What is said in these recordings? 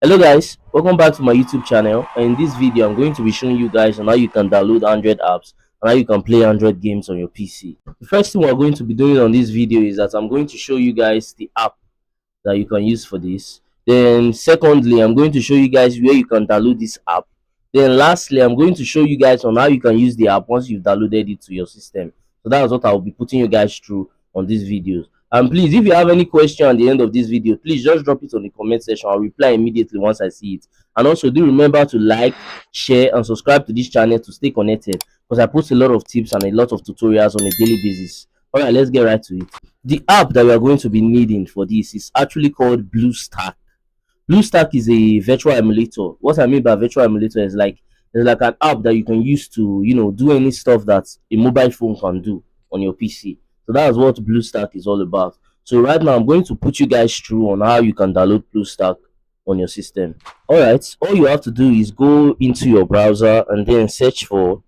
Hello guys, welcome back to my YouTube channel, and in this video I'm going to be showing you guys on how you can download Android apps and how you can play Android games on your PC. The first thing we're going to be doing on this video is that I'm going to show you guys the app that you can use for this. Then secondly, I'm going to show you guys where you can download this app. Then lastly, I'm going to show you guys on how you can use the app once you've downloaded it to your system. So that's what I'll be putting you guys through on these videos. And please, if you have any question at the end of this video, please just drop it on the comment section. I'll reply immediately once I see it. And also do remember to like, share, and subscribe to this channel to stay connected, because I post a lot of tips and a lot of tutorials on a daily basis. Alright, let's get right to it. The app that we are going to be needing for this is actually called BlueStack. BlueStack is a virtual emulator. What I mean by virtual emulator is like it's like an app that you can use to do any stuff that a mobile phone can do on your PC. So that's what BlueStack is all about. So right now I'm going to put you guys through on how you can download BlueStack on your system. Alright, all you have to do is go into your browser and then search for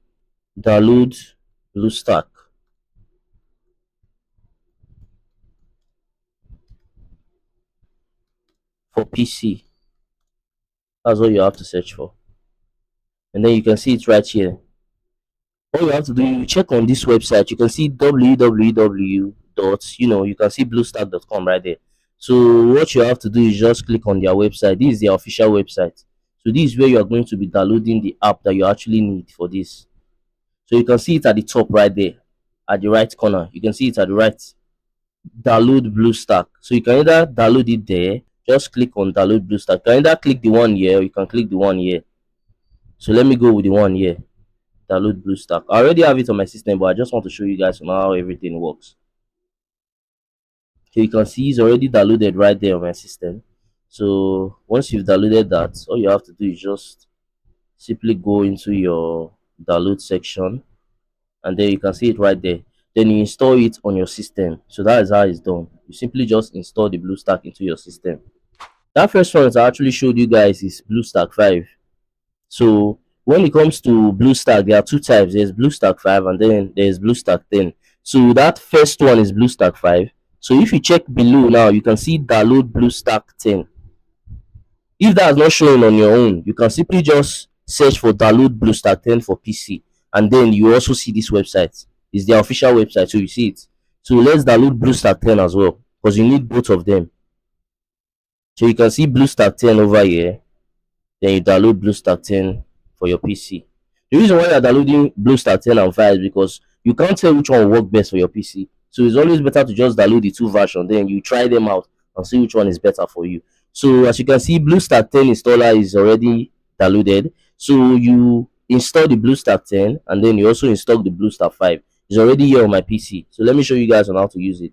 download BlueStack for PC. That's all you have to search for, and then you can see it right here. All you have to do, you check on this website. You can see www dot you can see bluestack.com right there. So what you have to do is just click on their website. This is their official website. So this is where you are going to be downloading the app that you actually need for this. So you can see it at the top right there, at the right corner. You can see it at the right. Download BlueStack. So you can either download it there, just click on download BlueStack. You can either click the one here, or you can click the one here. So let me go with the one here. Download BlueStack. I already have it on my system, but I just want to show you guys on how everything works. So you can see it's already downloaded right there on my system. So once you've downloaded that, all you have to do is just simply go into your download section, and then you can see it right there. Then you install it on your system. So that is how it's done. You simply just install the BlueStack into your system. That first one that I actually showed you guys is BlueStack 5. So when it comes to BlueStack, there are two types. There's BlueStack 5 and then there's BlueStack 10. So that first one is BlueStack 5. So if you check below now, you can see download BlueStack 10. If that's not showing on your own, you can simply just search for download BlueStack 10 for PC, and then you also see this website. It's their official website, so you see it. So let's download BlueStack 10 as well, because you need both of them. So you can see BlueStack 10 over here. Then you download BlueStack 10 for your PC. The reason why you're downloading BlueStack 10 and 5 is because you can't tell which one will work best for your PC. So it's always better to just download the two versions, then you try them out and see which one is better for you. So as you can see, BlueStack 10 installer is already downloaded. So you install the BlueStack 10 and then you also install the BlueStack 5. It's already here on my PC. So let me show you guys on how to use it.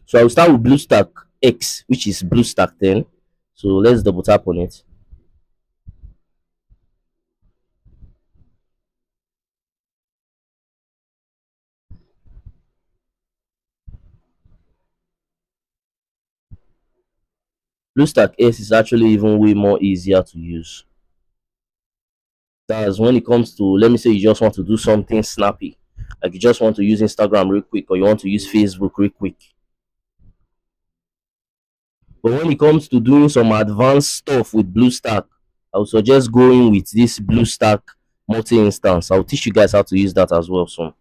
So I will start with BlueStack X, which is BlueStack 10. So let's double tap on it. BlueStack S is actually even way more easier to use. That's when it comes to, let me say, you just want to do something snappy, like you just want to use Instagram real quick, or you want to use Facebook real quick. But when it comes to doing some advanced stuff with BlueStack, I would suggest going with this BlueStack multi-instance. I'll teach you guys how to use that as well soon.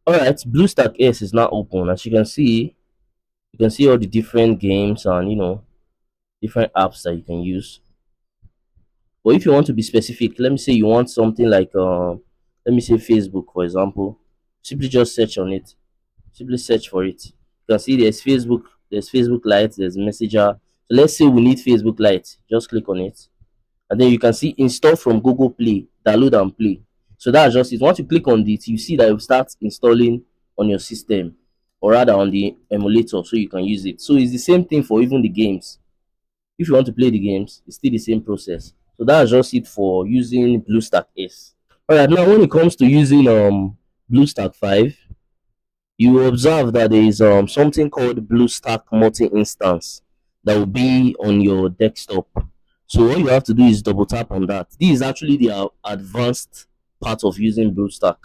Alright, BlueStack S is now open. As you can see all the different games and different apps that you can use. But if you want to be specific, let me say you want something like let me say Facebook, for example. Simply just search on it. Simply search for it. You can see there's Facebook Lite, there's Messenger. So let's say we need Facebook Lite. Just click on it. And then you can see install from Google Play, download and play. So that's just it. Once you click on it, you see that it will start installing on your system, or rather on the emulator, so you can use it. So it's the same thing for even the games. If you want to play the games, it's still the same process. So that's just it for using BlueStack S. Alright, now when it comes to using BlueStack 5, you will observe that there is something called BlueStack multi-instance that will be on your desktop. So what you have to do is double tap on that. This is actually the advanced part of using BlueStack.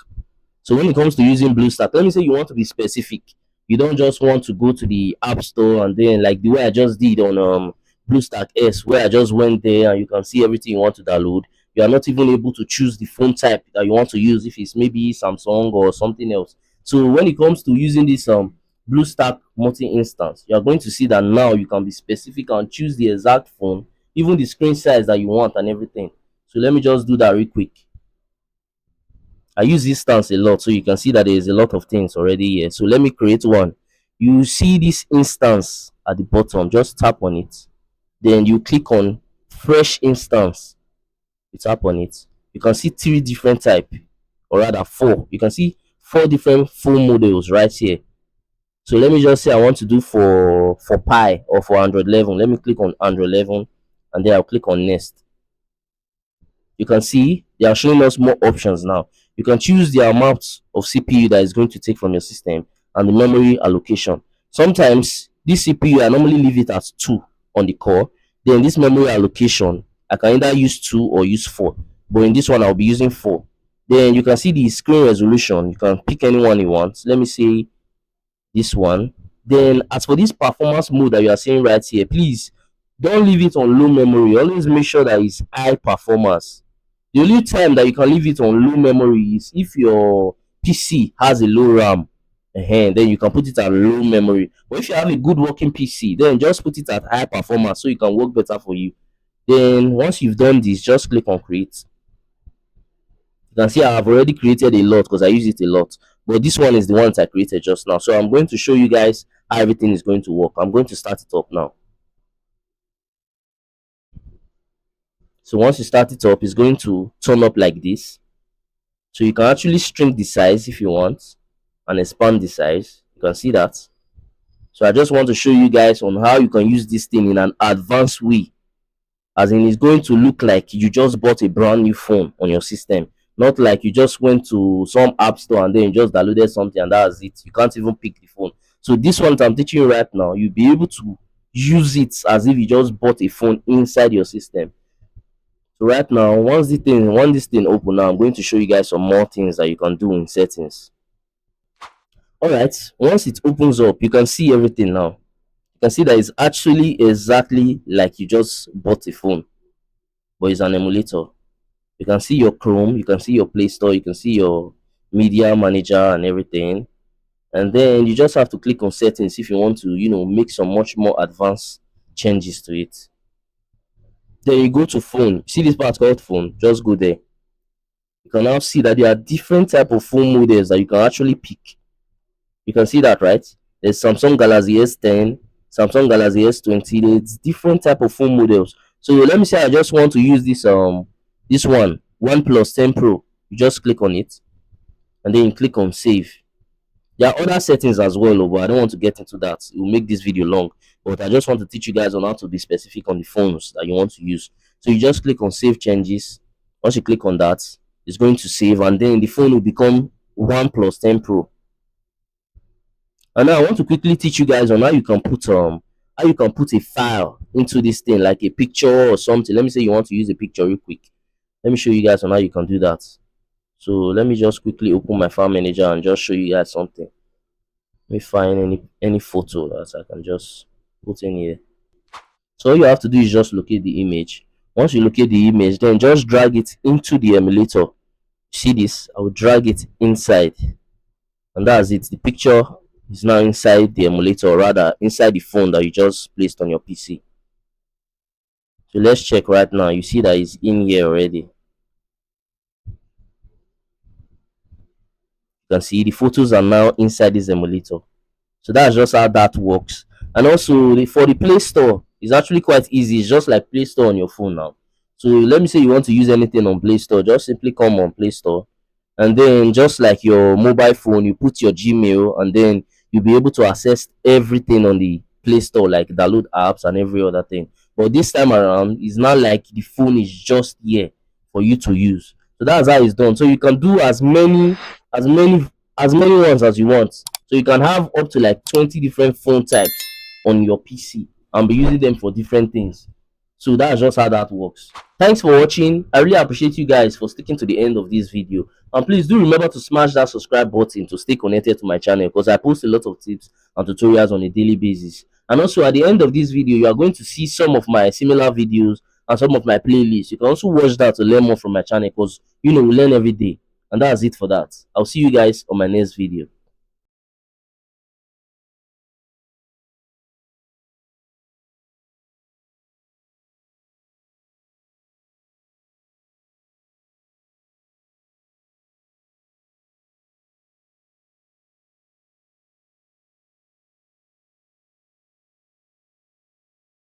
So when it comes to using BlueStack, let me say you want to be specific. You don't just want to go to the App Store and then, like the way I just did on BlueStack S, where I just went there and you can see everything you want to download. You are not even able to choose the phone type that you want to use, if it's maybe Samsung or something else. So when it comes to using this BlueStack multi instance, you are going to see that now you can be specific and choose the exact phone, even the screen size that you want and everything. So let me just do that real quick. I use this instance a lot, so you can see that there is a lot of things already here. So let me create one. You see this instance at the bottom, just tap on it. Then you click on fresh instance. You tap on it. You can see three different type, or rather four. You can see four different phone models right here. So let me just say I want to do for Pi or for Android 11. Let me click on Android 11 and then I'll click on next. You can see they are showing us more options now. You can choose the amount of CPU that is going to take from your system and the memory allocation. Sometimes this CPU I normally leave it at 2 on the core. Then this memory allocation I can either use 2 or use 4, but in this one I'll be using 4. Then you can see the screen resolution. You can pick any one you want. Let me say this one. Then as for this performance mode that you are seeing right here, please don't leave it on low memory. Always make sure that it's high performance. The only time that you can leave it on low memory is if your PC has a low RAM. Then you can put it at low memory. But if you have a good working PC, then just put it at high performance so it can work better for you. Then once you've done this, just click on create. You can see I have already created a lot because I use it a lot. But this one is the one I created just now. So I'm going to show you guys how everything is going to work. I'm going to start it up now. So once you start it up, it's going to turn up like this. So you can actually shrink the size if you want and expand the size. You can see that. So I just want to show you guys on how you can use this thing in an advanced way. As in, it's going to look like you just bought a brand new phone on your system. Not like you just went to some app store and then you just downloaded something and that's it. You can't even pick the phone. So this one that I'm teaching you right now, you'll be able to use it as if you just bought a phone inside your system. So right now, once this thing open now, I'm going to show you guys some more things that you can do in settings. All right, once it opens up, you can see everything now. You can see that it's actually exactly like you just bought a phone, but it's an emulator. You can see your Chrome, you can see your Play Store, you can see your media manager and everything. And then you just have to click on settings if you want to, make some much more advanced changes to it. Then you go to phone. See this part called phone? Just go there. You can now see that there are different type of phone models that you can actually pick. You can see that, right? There's Samsung Galaxy S10, Samsung Galaxy S20. There's different type of phone models. So let me say I just want to use this one, OnePlus 10 Pro. You just click on it and then you click on save. There are other settings as well, but I don't want to get into that. It will make this video long. But I just want to teach you guys on how to be specific on the phones that you want to use. So you just click on save changes. Once you click on that, it's going to save and then the phone will become OnePlus 10 Pro. And now I want to quickly teach you guys on how you can put a file into this thing, like a picture or something. Let me say you want to use a picture real quick. Let me show you guys on how you can do that. So let me just quickly open my file manager and just show you guys something. Let me find any photo that I can just put in here. So all you have to do is just locate the image. Once you locate the image, then just drag it into the emulator. See this? I will drag it inside. And that's it. The picture is now inside the emulator, or rather inside the phone that you just placed on your PC. So let's check right now. You see that it's in here already. You can see the photos are now inside this emulator. So that's just how that works. And also for the Play Store, it's actually quite easy. It's just like Play Store on your phone now. So let me say you want to use anything on Play Store, just simply come on Play Store. And then just like your mobile phone, you put your Gmail and then you'll be able to access everything on the Play Store, like download apps and every other thing. But this time around, it's not like the phone is just here for you to use. So that's how it's done. So you can do as many ones as you want. So you can have up to like 20 different phone types on your PC and be using them for different things. So that's just how that works. Thanks for watching. I really appreciate you guys for sticking to the end of this video. And please do remember to smash that subscribe button to stay connected to my channel because I post a lot of tips and tutorials on a daily basis. And also at the end of this video, you are going to see some of my similar videos and some of my playlists. You can also watch that to learn more from my channel, because we learn every day. And that's it for that. I'll see you guys on my next video.